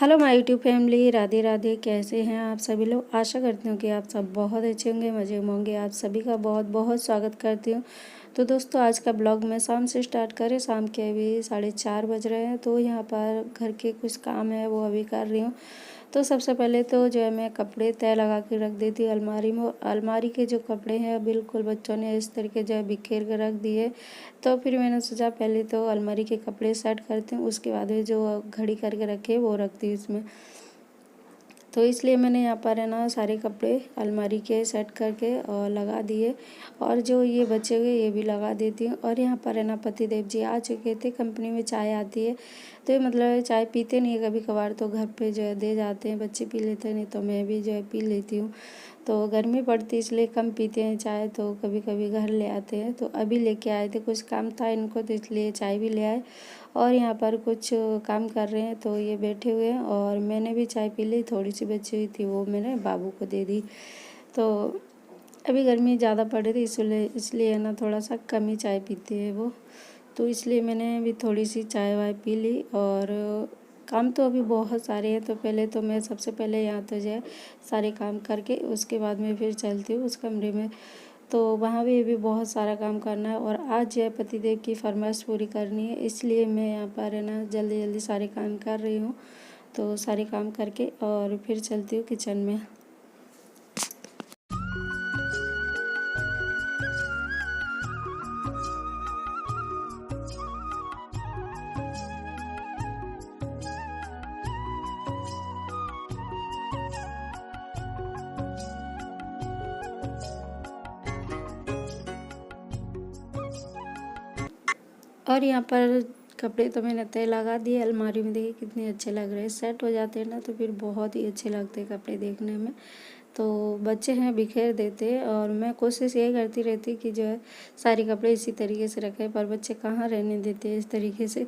Hello my YouTube family, Radhe Radhe. कैसे हैं आप सभी लोग? आशा करती हूँ कि आप सब बहुत अच्छे होंगे, मज़े में होंगे। आप सभी का बहुत बहुत स्वागत करती हूँ। तो दोस्तों, आज का ब्लॉग मैं शाम से स्टार्ट करें। शाम के अभी 4:30 बज रहे हैं। तो यहाँ पर घर के कुछ काम है वो अभी कर रही हूँ। तो सबसे पहले तो जो है मैं कपड़े तय लगा के रख देती हूँ अलमारी में। अलमारी के जो कपड़े हैं बिल्कुल बच्चों ने इस तरीके जो है बिखेर के रख दिए। तो फिर मैंने सोचा पहले तो अलमारी के कपड़े सेट करती हूँ, उसके बाद में जो घड़ी करके रखे वो रखती हूँ इसमें। तो इसलिए मैंने यहाँ पर है ना सारे कपड़े अलमारी के सेट करके और लगा दिए, और जो ये बचे हुए ये भी लगा देती हूँ। और यहाँ पर है ना पति देव जी आ चुके थे। कंपनी में चाय आती है, तो ये मतलब चाय पीते नहीं है, कभी कभार तो घर पे जो है दे जाते हैं, बच्चे पी लेते हैं, नहीं तो मैं भी जो है पी लेती हूँ। तो गर्मी पड़ती है इसलिए कम पीते हैं चाय, तो कभी कभी घर ले आते हैं। तो अभी लेके आए थे, कुछ काम था इनको तो इसलिए चाय भी ले आए। और यहाँ पर कुछ काम कर रहे हैं तो ये बैठे हुए हैं, और मैंने भी चाय पी ली। थोड़ी सी बची हुई थी वो मैंने बाबू को दे दी। तो अभी गर्मी ज़्यादा पड़ रही थी इसलिए है ना थोड़ा सा कम ही चाय पीते हैं वो। तो इसलिए मैंने भी थोड़ी सी चाय वाय पी ली। और काम तो अभी बहुत सारे हैं, तो पहले तो मैं सबसे पहले यहाँ तो जो है सारे काम करके उसके बाद में फिर चलती हूँ उस कमरे में। तो वहाँ भी बहुत सारा काम करना है, और आज जो है पतिदेव की फरमाइश पूरी करनी है, इसलिए मैं यहाँ पर है ना जल्दी जल्दी सारे काम कर रही हूँ। तो सारे काम करके और फिर चलती हूँ किचन में। और यहाँ पर कपड़े तो मैंने तय लगा दिए अलमारी में। देखिए कितने अच्छे लग रहे हैं, सेट हो जाते हैं ना तो फिर बहुत ही अच्छे लगते हैं कपड़े देखने में। तो बच्चे हैं बिखेर देते हैं, और मैं कोशिश ये करती रहती कि जो है सारे कपड़े इसी तरीके से रखें, पर बच्चे कहाँ रहने देते हैं इस तरीके से।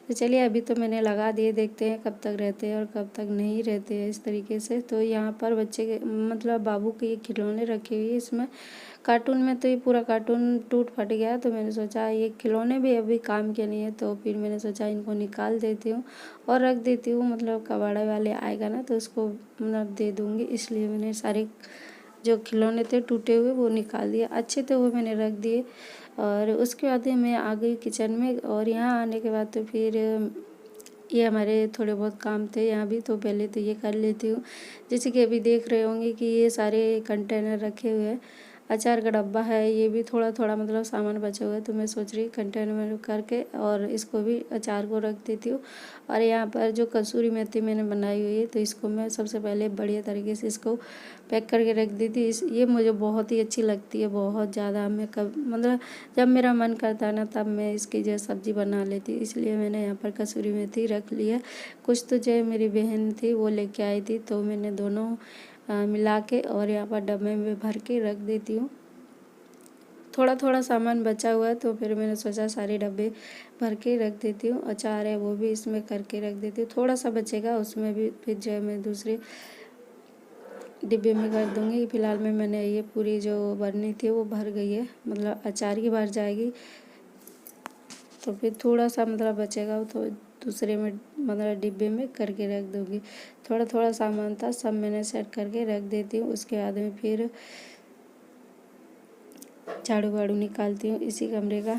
तो चलिए अभी तो मैंने लगा दिए, देखते हैं कब तक रहते हैं और कब तक नहीं रहते हैं इस तरीके से। तो यहाँ पर बच्चे के मतलब बाबू के ये खिलौने रखे हुए इसमें कार्टून में, तो ये पूरा कार्टून टूट फट गया। तो मैंने सोचा ये खिलौने भी अभी काम के नहीं है, तो फिर मैंने सोचा इनको निकाल देती हूँ और रख देती हूँ। मतलब कबाड़े वाले आएगा ना तो उसको मतलब दे दूँगी, इसलिए मैंने सारे जो खिलौने थे टूटे हुए वो निकाल दिए। अच्छे थे वो मैंने रख दिए। और उसके बाद मैं आ गई किचन में, और यहाँ आने के बाद तो फिर ये हमारे थोड़े बहुत काम थे यहाँ भी, तो पहले तो ये कर लेती हूँ। जैसे कि अभी देख रहे होंगे कि ये सारे कंटेनर रखे हुए हैं, अचार का डब्बा है, ये भी थोड़ा थोड़ा मतलब सामान बचा हुआ है। तो मैं सोच रही कंटेनर में करके और इसको भी अचार को रख देती हूँ। और यहाँ पर जो कसूरी मेथी मैंने बनाई हुई है, तो इसको मैं सबसे पहले बढ़िया तरीके से इसको पैक करके रख दी थी। ये मुझे बहुत ही अच्छी लगती है, बहुत ज़्यादा। मैं कब मतलब जब मेरा मन करता है ना तब मैं इसकी जो सब्ज़ी बना लेती, इसलिए मैंने यहाँ पर कसूरी मेथी रख लिया। कुछ तो जो मेरी बहन थी वो लेके आई थी, तो मैंने दोनों मिला के और यहाँ पर डब्बे में भर के रख देती हूँ। थोड़ा थोड़ा सामान बचा हुआ है, तो फिर मैंने सोचा सारे डब्बे भर के रख देती हूँ। अचार है वो भी इसमें करके रख देती हूँ, थोड़ा सा बचेगा उसमें भी फिर जो है मैं दूसरे डिब्बे में कर दूँगी। फ़िलहाल में मैंने ये पूरी जो भरनी थी वो भर गई है, मतलब अचार की भर जाएगी। तो फिर थोड़ा सा मतलब बचेगा तो दूसरे में मतलब डिब्बे में करके रख दूँगी। थोड़ा थोड़ा सामान था, सब मैंने सेट करके रख देती हूँ। उसके बाद में फिर झाड़ू वाड़ू निकालती हूँ इसी कमरे का।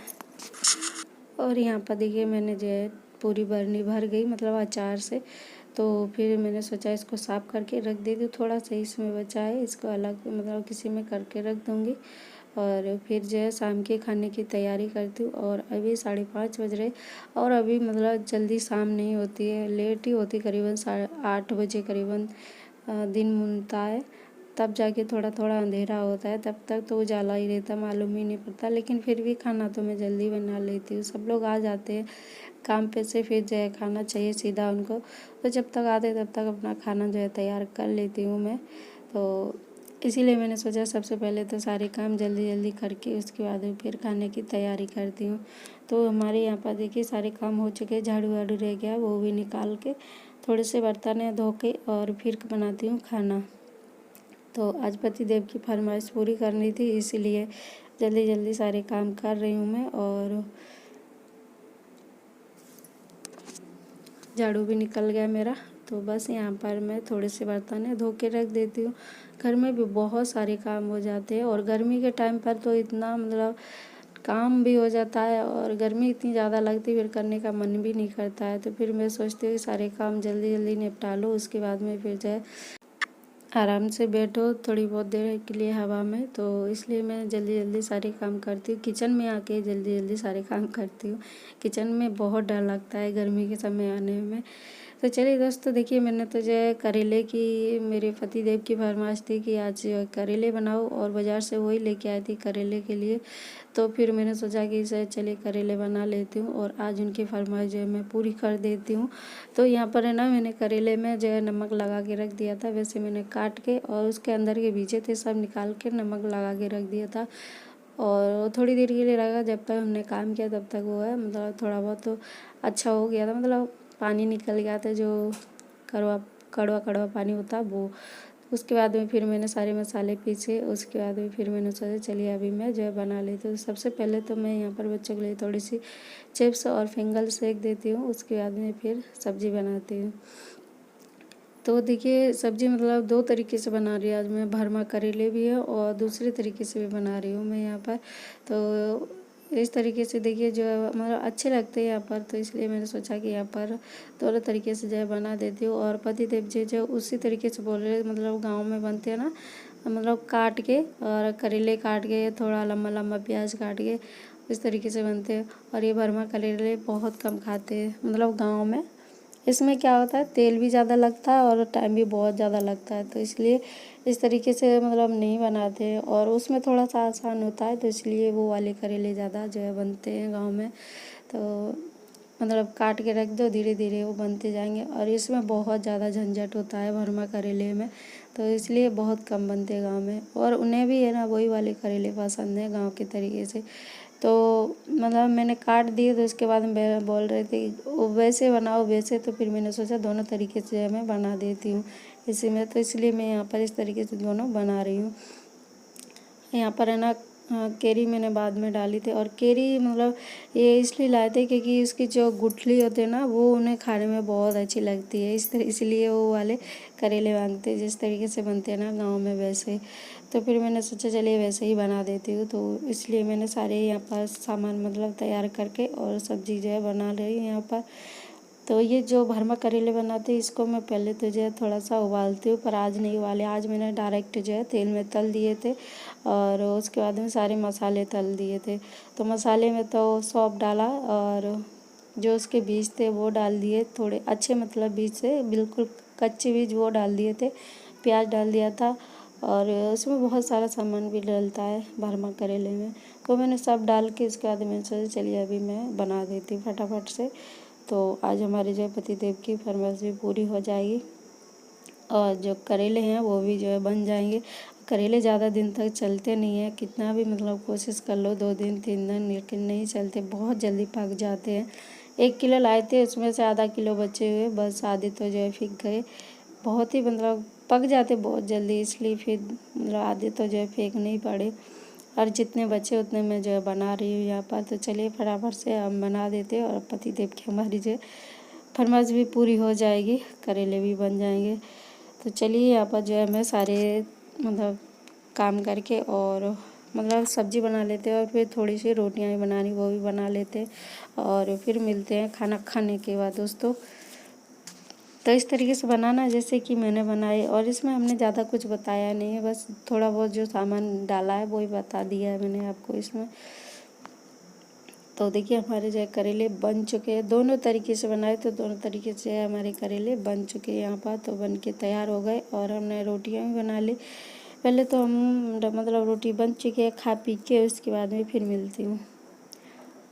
और यहाँ पर देखिए मैंने जो है पूरी बरनी भर गई मतलब अचार से। तो फिर मैंने सोचा इसको साफ़ करके रख देती हूँ। थोड़ा सा इसमें बचा है, इसको अलग मतलब किसी में करके रख दूँगी। और फिर जो है शाम के खाने की तैयारी करती हूँ। और अभी 5:30 बज रहे, और अभी मतलब जल्दी शाम नहीं होती है, लेट ही होती, करीबन 8:30 बजे करीबन दिन मुनता है, तब जाके थोड़ा थोड़ा अंधेरा होता है। तब तक तो उजाला ही रहता, मालूम ही नहीं पड़ता। लेकिन फिर भी खाना तो मैं जल्दी बना लेती हूँ। सब लोग आ जाते हैं काम पे से, फिर जो है खाना चाहिए सीधा उनको, तो जब तक आते तब तक अपना खाना जो है तैयार कर लेती हूँ मैं। तो इसीलिए मैंने सोचा सबसे पहले तो सारे काम जल्दी जल्दी करके उसके बाद फिर खाने की तैयारी करती हूँ। तो हमारे यहाँ पर देखिए सारे काम हो चुके, झाड़ू वाड़ू रह गया वो भी निकाल के, थोड़े से बर्तन है धो के, और फिर बनाती हूँ खाना। तो आज पति देव की फरमाइश पूरी करनी थी, इसीलिए जल्दी जल्दी सारे काम कर रही हूँ मैं। और झाड़ू भी निकल गया मेरा, तो बस यहाँ पर मैं थोड़े से बर्तन है धो के रख देती हूँ। घर में भी बहुत सारे काम हो जाते हैं और गर्मी के टाइम पर तो इतना मतलब काम भी हो जाता है और गर्मी इतनी ज़्यादा लगती है, फिर करने का मन भी नहीं करता है। तो फिर मैं सोचती हूँ सारे काम जल्दी जल्दी निपटा लो, उसके बाद में फिर जो है आराम से बैठो थोड़ी बहुत देर के लिए हवा में। तो इसलिए मैं जल्दी जल्दी सारे काम करती हूँ। किचन में आके जल्दी जल्दी सारे काम करती हूँ। किचन में बहुत डर लगता है गर्मी के समय आने में। तो चलिए दोस्तों, देखिए मैंने तो जो है करेले की, मेरे पति देव की फरमाइश थी कि आज करेले बनाओ और बाज़ार से वही लेके आई थी करेले के लिए। तो फिर मैंने सोचा कि इसे चलिए करेले बना लेती हूँ और आज उनकी फरमाइश जो है मैं पूरी कर देती हूँ। तो यहाँ पर है ना, मैंने करेले में जो है नमक लगा के रख दिया था। वैसे मैंने काट के और उसके अंदर के बीजे थे सब निकाल के नमक लगा के रख दिया था और थोड़ी देर के लिए रखा। जब तक हमने काम किया तब तक वो है मतलब थोड़ा बहुत तो अच्छा हो गया था, मतलब पानी निकल गया था जो कड़वा कड़वा पानी होता वो। उसके बाद में फिर मैंने सारे मसाले पीसे। उसके बाद में फिर मैंने सोचा चलिए अभी मैं जो है बना लेती हूँ। सबसे पहले तो मैं यहाँ पर बच्चों के लिए थोड़ी सी चिप्स और फिंगर सेक देती हूँ। उसके बाद में फिर सब्ज़ी बनाती हूँ। तो देखिए सब्ज़ी मतलब दो तरीके से बना रही हूँ आज मैं। भरमा करेले भी है और दूसरे तरीके से भी बना रही हूँ मैं यहाँ पर। तो इस तरीके से देखिए जो है मतलब अच्छे लगते हैं यहाँ पर, तो इसलिए मैंने सोचा कि यहाँ पर दोनों तरीके से जो है बना देती हूँ। और पति देव जी जो उसी तरीके से बोल रहे, मतलब गाँव में बनते हैं ना, मतलब काट के और करेले काट के थोड़ा लंबा लंबा प्याज काट के इस तरीके से बनते हैं। और ये भरमा करेले बहुत कम खाते हैं मतलब गाँव में। इसमें क्या होता है, तेल भी ज़्यादा लगता है और टाइम भी बहुत ज़्यादा लगता है, तो इसलिए इस तरीके से मतलब नहीं बनाते। और उसमें थोड़ा सा आसान होता है, तो इसलिए वो वाले करेले ज़्यादा जो है बनते हैं गांव में। तो मतलब काट के रख दो, धीरे धीरे वो बनते जाएंगे। और इसमें बहुत ज़्यादा झंझट होता है भरमा करेले में, तो इसलिए बहुत कम बनते हैं गाँव में। और उन्हें भी है ना वही वाले करेले पसंद है गाँव के तरीके से। तो मतलब मैंने काट दिए, तो उसके बाद मैं बोल रहे थे वैसे बनाओ वैसे, तो फिर मैंने सोचा दोनों तरीके से मैं बना देती हूँ इसी में। तो इसलिए मैं यहाँ पर इस तरीके से दोनों बना रही हूँ। यहाँ पर है ना केरी मैंने बाद में डाली थी। और केरी मतलब ये इसलिए लाए थे क्योंकि इसकी जो गुठली होते हैं ना वो उन्हें खाने में बहुत अच्छी लगती है, इसलिए वो वाले करेले मांगते हैं जिस तरीके से बनते हैं ना गांव में वैसे। तो फिर मैंने सोचा चलिए वैसे ही बना देती हूँ। तो इसलिए मैंने सारे यहाँ पर सामान मतलब तैयार करके और सब्ज़ी जो है बना रही हूँ यहाँ पर। तो ये जो भरमा करेले बनाते हैं इसको मैं पहले तो जो है थोड़ा सा उबालती हूँ, पर आज नहीं उबाले, आज मैंने डायरेक्ट जो है तेल में तल दिए थे और उसके बाद में सारे मसाले तल दिए थे। तो मसाले में तो सौंफ डाला और जो उसके बीज थे वो डाल दिए, थोड़े अच्छे मतलब बीज से बिल्कुल कच्चे बीज वो डाल दिए थे। प्याज डाल दिया था और उसमें बहुत सारा सामान भी डलता है भरमा करेले में। तो मैंने सब डाल के उसके बाद मैंने सोचा चलिए अभी मैं बना देती हूँ फटाफट से। तो आज हमारे जो है पति देव की फरमाइश भी पूरी हो जाएगी और जो करेले हैं वो भी जो है बन जाएंगे। करेले ज़्यादा दिन तक चलते नहीं हैं, कितना भी मतलब कोशिश कर लो 2 दिन 3 दिन, लेकिन नहीं चलते, बहुत जल्दी पक जाते हैं। 1 किलो लाए थे, उसमें से आधा किलो बचे हुए, बस आधे तो जो है फेंक गए। बहुत ही मतलब पक जाते बहुत जल्दी, इसलिए फिर मतलब आधे तो जो है फेंकने ही पड़े। और जितने बचे उतने मैं जो है बना रही हूँ यहाँ पर। तो चलिए फटाफट से हम बना देते हैं और पति देव की हमारी जो फरमाइश भी पूरी हो जाएगी, करेले भी बन जाएंगे। तो चलिए यहाँ पर जो है मैं सारे मतलब काम करके और मतलब सब्ज़ी बना लेते हैं और फिर थोड़ी सी रोटियाँ भी बनानी वो भी बना लेते हैं और फिर मिलते हैं खाना खाने के बाद दोस्तों। तो इस तरीके से बनाना जैसे कि मैंने बनाई, और इसमें हमने ज़्यादा कुछ बताया नहीं है, बस थोड़ा बहुत जो सामान डाला है वो ही बता दिया है मैंने आपको इसमें। तो देखिए हमारे जो है करेले बन चुके हैं, दोनों तरीके से बनाए तो दोनों तरीके से हमारे करेले बन चुके हैं यहाँ पर। तो बन के तैयार हो गए और हमने रोटियाँ भी बना ली। पहले तो हम मतलब रोटी बन चुकी है, खा पी के उसके बाद में फिर मिलती हूँ।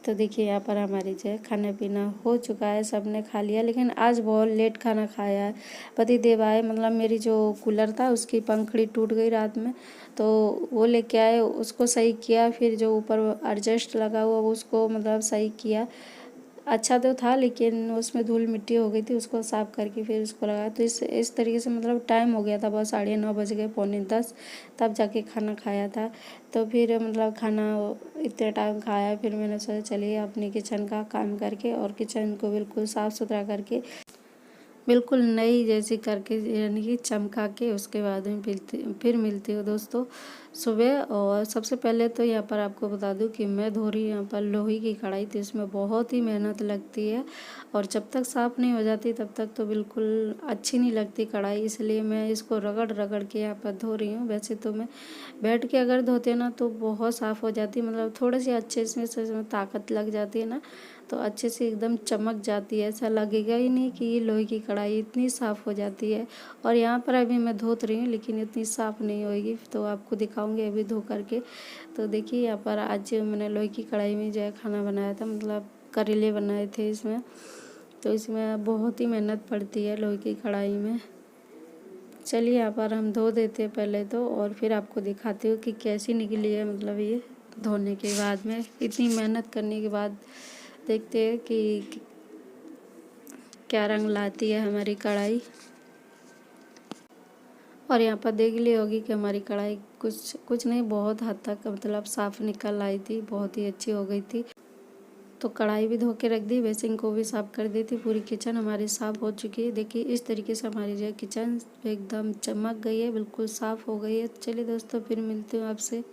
तो देखिए यहाँ पर हमारी जो है खाना पीना हो चुका है, सब ने खा लिया, लेकिन आज बहुत लेट खाना खाया है। पति देव आए, मतलब मेरी जो कूलर था उसकी पंखड़ी टूट गई रात में, तो वो लेके आए, उसको सही किया। फिर जो ऊपर एडजस्ट लगा हुआ उसको मतलब सही किया, अच्छा तो था लेकिन उसमें धूल मिट्टी हो गई थी, उसको साफ़ करके फिर उसको लगाया। तो इस तरीके से मतलब टाइम हो गया था, बस 9:30 बज गए, 9:45 तब जाके खाना खाया था। तो फिर मतलब खाना इतने टाइम खाया, फिर मैंने सोचा चलिए अपने किचन का काम करके और किचन को बिल्कुल साफ़ सुथरा करके बिल्कुल नई जैसी करके यानी कि चमका के उसके बाद में फिर मिलती हूँ दोस्तों सुबह। और सबसे पहले तो यहाँ पर आपको बता दूँ कि मैं धो रही हूँ यहाँ पर लोहे की कढ़ाई, तो इसमें बहुत ही मेहनत लगती है और जब तक साफ़ नहीं हो जाती तब तक तो बिल्कुल अच्छी नहीं लगती कढ़ाई, इसलिए मैं इसको रगड़ रगड़ के यहाँ पर धो रही हूँ। वैसे तो मैं बैठ के अगर धोते ना तो बहुत साफ़ हो जाती, मतलब थोड़ी सी अच्छे से इसमें ताकत लग जाती है ना, तो अच्छे से एकदम चमक जाती है, ऐसा लगेगा ही नहीं कि ये लोहे की कढ़ाई, इतनी साफ़ हो जाती है। और यहाँ पर अभी मैं धो रही हूँ लेकिन इतनी साफ़ नहीं होएगी, तो आपको दिखाऊंगी अभी धो करके। तो देखिए यहाँ पर आज मैंने लोहे की कढ़ाई में जो है खाना बनाया था, मतलब करेले बनाए थे इसमें, तो इसमें बहुत ही मेहनत पड़ती है लोहे की कढ़ाई में। चलिए यहाँ पर हम धो देते हैं पहले तो, और फिर आपको दिखाती हूँ कि कैसी निकली है, मतलब ये धोने के बाद में इतनी मेहनत करने के बाद देखते हैं कि क्या रंग लाती है हमारी कढ़ाई। और यहाँ पर देख ली होगी कि हमारी कढ़ाई कुछ नहीं, बहुत हद तक मतलब साफ़ निकल आई थी, बहुत ही अच्छी हो गई थी। तो कढ़ाई भी धो के रख दी, बेसिन को भी साफ़ कर दी थी, पूरी किचन हमारी साफ़ हो चुकी है। देखिए इस तरीके से हमारी जो किचन एकदम चमक गई है, बिल्कुल साफ़ हो गई है। चलिए दोस्तों फिर मिलती हूँ आपसे।